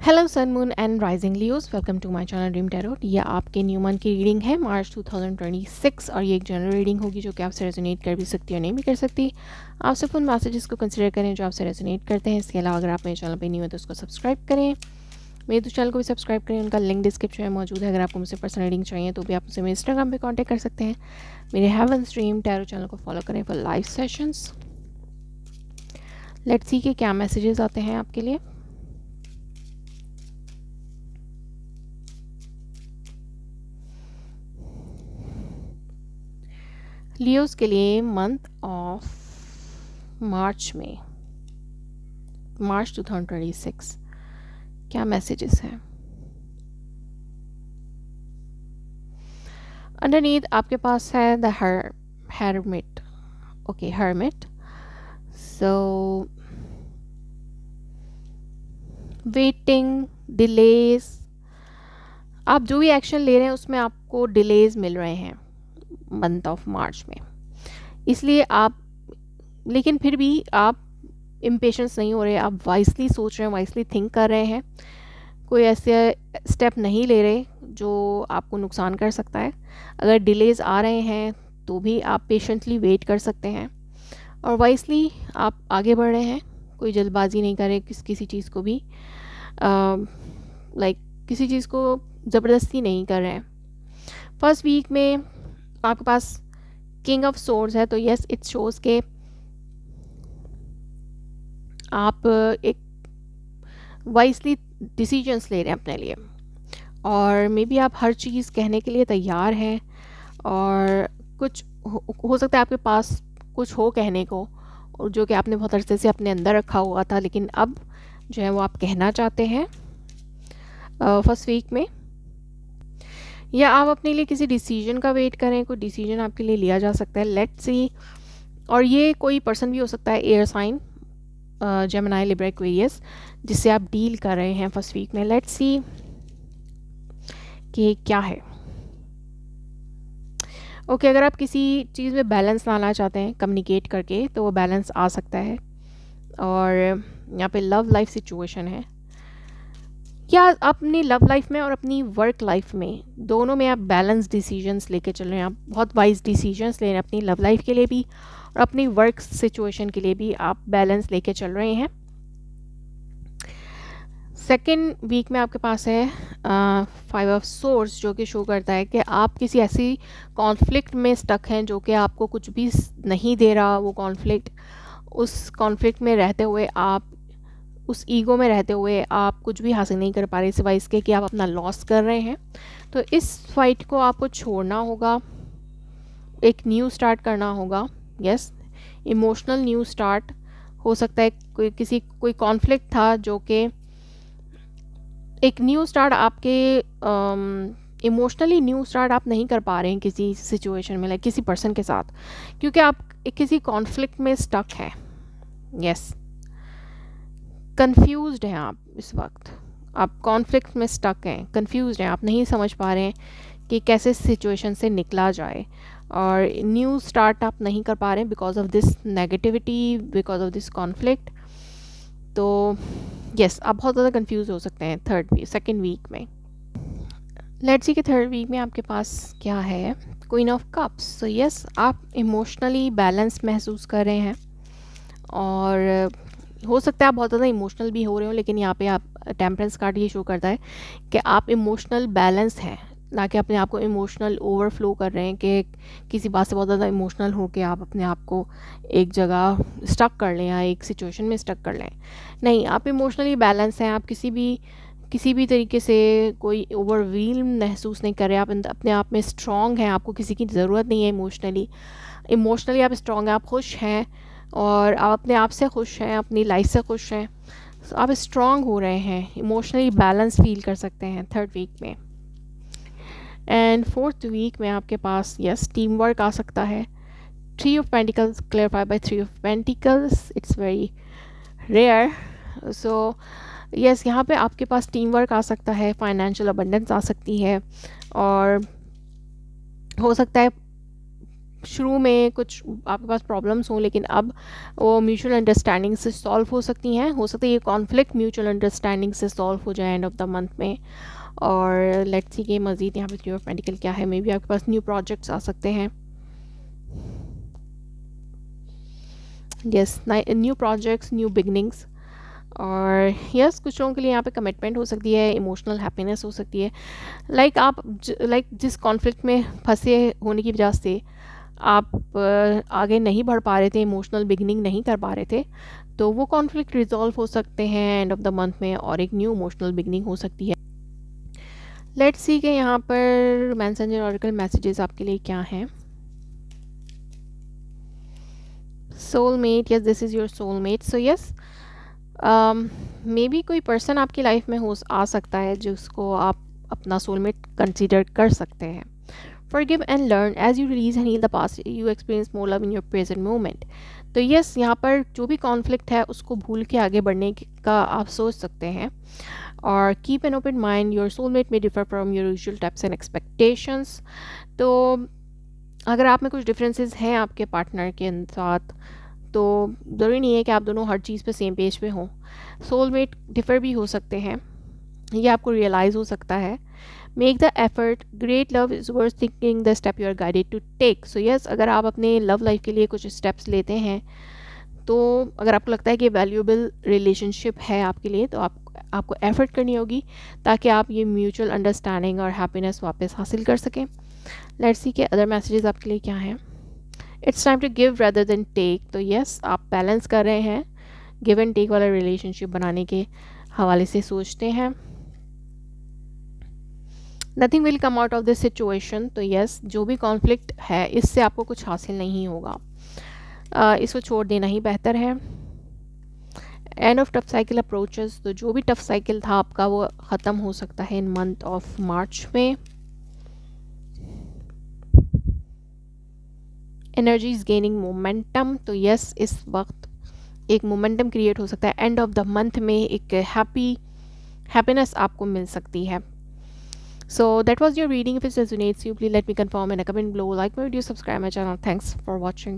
Hello sun moon and rising Leos, welcome to my channel dream tarot. ये आपके new month की reading है मार्च 2026 और ये एक जनरल रीडिंग होगी जो कि आपसे रेजोनेट कर भी सकती है और नहीं भी कर सकती। आप सिर्फ उन मैसेजेस को कंसिडर करें जो आपसे रेजोनेट करते हैं। इसके अलावा अगर आप मेरे चैनल पर नहीं हो तो उसको सब्सक्राइब करें, मेरे तो चैनल को भी सब्सक्राइब करें। उनका लिंक डिस्क्रिप्शन में मौजूद है। अगर आपको मुझसे पर्सनल रीडिंग चाहिए तो भी आप मुझसे मेरे इंस्टाग्राम पर कॉन्टैक्ट कर सकते हैं। मेरे हेवंस ड्रीम टैरो चैनल को फॉलो करें for live sessions. Let's see कि क्या मैसेजेस आते हैं आपके लिए। लियोस के लिए मंथ ऑफ मार्च 2026 क्या मैसेजेस हैं। अंडरनीथ आपके पास है the hermit। Okay, hermit। So waiting, delays, आप जो भी एक्शन ले रहे हैं उसमें आपको डिलेज मिल रहे हैं मंथ ऑफ मार्च में। इसलिए आप, लेकिन फिर भी आप इम्पेशेंस नहीं हो रहे, आप वाइसली सोच रहे हैं, वाइसली थिंक कर रहे हैं, कोई ऐसे स्टेप नहीं ले रहे जो आपको नुकसान कर सकता है। अगर डिलेज आ रहे हैं तो भी आप पेशेंटली वेट कर सकते हैं और वाइसली आप आगे बढ़ रहे हैं। कोई जल्दबाजी नहीं कर रहे किसी चीज़ को भी, किसी चीज़ को ज़बरदस्ती नहीं कर रहे हैं। फर्स्ट वीक में आपके पास किंग ऑफ सोर्ड्स है, तो यस इट शोज़ के आप एक वाइसली डिसीजंस ले रहे हैं अपने लिए और मे बी आप हर चीज़ कहने के लिए तैयार हैं और कुछ हो सकता है आपके पास कुछ हो कहने को और जो कि आपने बहुत अरसे से अपने अंदर रखा हुआ था, लेकिन अब जो है वो आप कहना चाहते हैं फर्स्ट वीक में। या आप अपने लिए किसी डिसीजन का वेट करें, कोई डिसीजन आपके लिए लिया जा सकता है। लेट्स सी, और ये कोई पर्सन भी हो सकता है, air sign, Gemini, Libra, Aquarius, जिससे आप डील कर रहे हैं फर्स्ट वीक में। लेट्स सी कि क्या है। ओके, अगर आप किसी चीज़ में बैलेंस लाना चाहते हैं कम्युनिकेट करके तो वो बैलेंस आ सकता है। और यहाँ पे लव लाइफ सिचुएशन है, या अपनी लव लाइफ में और अपनी वर्क लाइफ में दोनों में आप बैलेंस डिसीजंस लेके चल रहे हैं। आप बहुत वाइज डिसीजंस ले रहे हैं अपनी लव लाइफ के लिए भी और अपनी वर्क सिचुएशन के लिए भी आप बैलेंस लेके चल रहे हैं। सेकेंड वीक में आपके पास है 5 ऑफ सोर्स, जो कि शो करता है कि आप किसी ऐसी कॉन्फ्लिक्ट में स्टक हैं जो कि आपको कुछ भी नहीं दे रहा। वो कॉन्फ्लिक्ट, उस कॉन्फ्लिक्ट में रहते हुए आप, उस ईगो में रहते हुए आप कुछ भी हासिल नहीं कर पा रहे सिवाय इसके कि आप अपना लॉस कर रहे हैं। तो इस फाइट को आपको छोड़ना होगा, एक न्यू स्टार्ट करना होगा। यस, इमोशनल न्यू स्टार्ट हो सकता है। कोई कॉन्फ्लिक्ट था जो कि एक न्यू स्टार्ट आपके इमोशनली न्यू स्टार्ट आप नहीं कर पा रहे हैं किसी सिचुएशन में, लाइक किसी पर्सन के साथ, क्योंकि आप किसी कॉन्फ्लिक्ट में स्टक हैं। यस, कंफ्यूज्ड हैं आप इस वक्त, आप कॉन्फ्लिक्ट में स्टक हैं, कंफ्यूज्ड हैं, आप नहीं समझ पा रहे हैं कि कैसे सिचुएशन से निकला जाए और न्यू स्टार्ट आप नहीं कर पा रहे हैं because of this negativity, because of this conflict. तो यस, आप बहुत ज़्यादा कंफ्यूज हो सकते हैं सेकेंड वीक में। लेट्स सी कि थर्ड वीक में आपके पास क्या है, queen of cups. So yes, आप इमोशनली बैलेंस महसूस कर रहे हैं और हो सकता है आप बहुत ज़्यादा इमोशनल भी हो रहे हो, लेकिन यहाँ पे आप टेम्परेंस कार्ड ये शो करता है कि आप इमोशनल बैलेंस हैं, ना कि अपने आप को इमोशनल ओवरफ्लो कर रहे हैं कि किसी बात से बहुत ज़्यादा इमोशनल हो के आप अपने आप को एक जगह स्टक कर लें या एक सिचुएशन में स्टक कर लें। नहीं, आप इमोशनली बैलेंस हैं, आप किसी भी तरीके से कोई ओवरवील्म महसूस नहीं कर रहे। आप अपने आप में स्ट्रॉन्ग हैं, आपको किसी की ज़रूरत नहीं है। इमोशनली आप स्ट्रॉन्ग हैं, आप खुश हैं और आप अपने आप से खुश हैं, अपनी लाइफ से खुश हैं। आप स्ट्रॉन्ग हो रहे हैं, इमोशनली बैलेंस फील कर सकते हैं थर्ड वीक में। एंड फोर्थ वीक में आपके पास यस टीम वर्क आ सकता है। 3 of pentacles clarified by 3 of pentacles, it's very rare. So yes, यहाँ पे आपके पास टीम वर्क आ सकता है, फाइनेंशियल अबंडेंस आ सकती है और हो सकता है शुरू में कुछ आपके पास प्रॉब्लम्स हों, लेकिन अब वो म्यूचुअल अंडरस्टैंडिंग से सॉल्व हो सकती हैं। हो सकता है ये कॉन्फ्लिक्ट म्यूचुअल अंडरस्टैंडिंग से सॉल्व हो जाए एंड ऑफ द मंथ में। और लेट्स सी कि मज़ीद यहाँ पे 3 ऑफ पेंटिकल क्या है। मे बी आपके पास न्यू प्रोजेक्ट्स आ सकते हैं। Yes, new projects, new beginnings. और यस, कुछ लोगों के लिए यहाँ पे कमिटमेंट हो सकती है, इमोशनल हैप्पीनेस हो सकती है। आप जिस कॉन्फ्लिक्ट में फंसे होने की वजह से आप आगे नहीं बढ़ पा रहे थे, इमोशनल बिगनिंग नहीं कर पा रहे थे, तो वो कॉन्फ्लिक्ट रिजॉल्व हो सकते हैं एंड ऑफ द मंथ में, और एक न्यू इमोशनल बिगनिंग हो सकती है। लेट्स सी के यहाँ पर मैसेंजर ऑरेकल मैसेजेस आपके लिए क्या हैं। Soulmate, yes this is your soulmate. So yes, may be कोई पर्सन आपकी लाइफ में आ सकता है जिसको आप अपना सोलमेट कंसीडर कर सकते हैं। Forgive and learn as you release and heal the past, you experience more love in your present moment. तो यस, यहाँ पर जो भी कॉन्फ्लिक्ट है उसको भूल के आगे बढ़ने का आप सोच सकते हैं। और keep an open mind, your soulmate may differ from your usual types and expectations. तो अगर आप में कुछ डिफरेंसेस हैं आपके पार्टनर के साथ, तो ज़रूरी नहीं है कि आप दोनों हर चीज़ पे सेम पेज पे हों। सोलमेट डिफ़र भी हो सकते हैं, ये आपको रियलाइज़ हो सकता है। Make the effort, great love is worth thinking the step you are guided to take. So yes, अगर आप अपने लव लाइफ के लिए कुछ स्टेप्स लेते हैं, तो अगर आपको लगता है कि वैल्यूएबल रिलेशनशिप है आपके लिए, तो आपको एफर्ट करनी होगी ताकि आप ये म्यूचुअल अंडरस्टैंडिंग और हैप्पीनेस वापस हासिल कर सकें। लेट्स सी के अदर मैसेजेस आपके लिए क्या हैं। It's time to give rather than take. तो यस, आप बैलेंस कर रहे हैं, गिव एंड टेक वाला रिलेशनशिप बनाने के हवाले से सोचते हैं। Nothing will come out of this situation. तो यस, जो भी कॉन्फ्लिक्ट है इससे आपको कुछ हासिल नहीं होगा, इसको छोड़ देना ही बेहतर है। End of tough cycle approaches, तो जो भी टफ साइकिल था आपका वो ख़त्म हो सकता है इन मंथ ऑफ मार्च में। Energy is gaining momentum. तो यस, इस वक्त एक मोमेंटम क्रिएट हो सकता है। एंड ऑफ द मंथ में एक हैप्पीनेस आपको मिल सकती है। So that was your reading. If it resonates you, please let me confirm in a comment below. Like my video, subscribe my channel. Thanks for watching.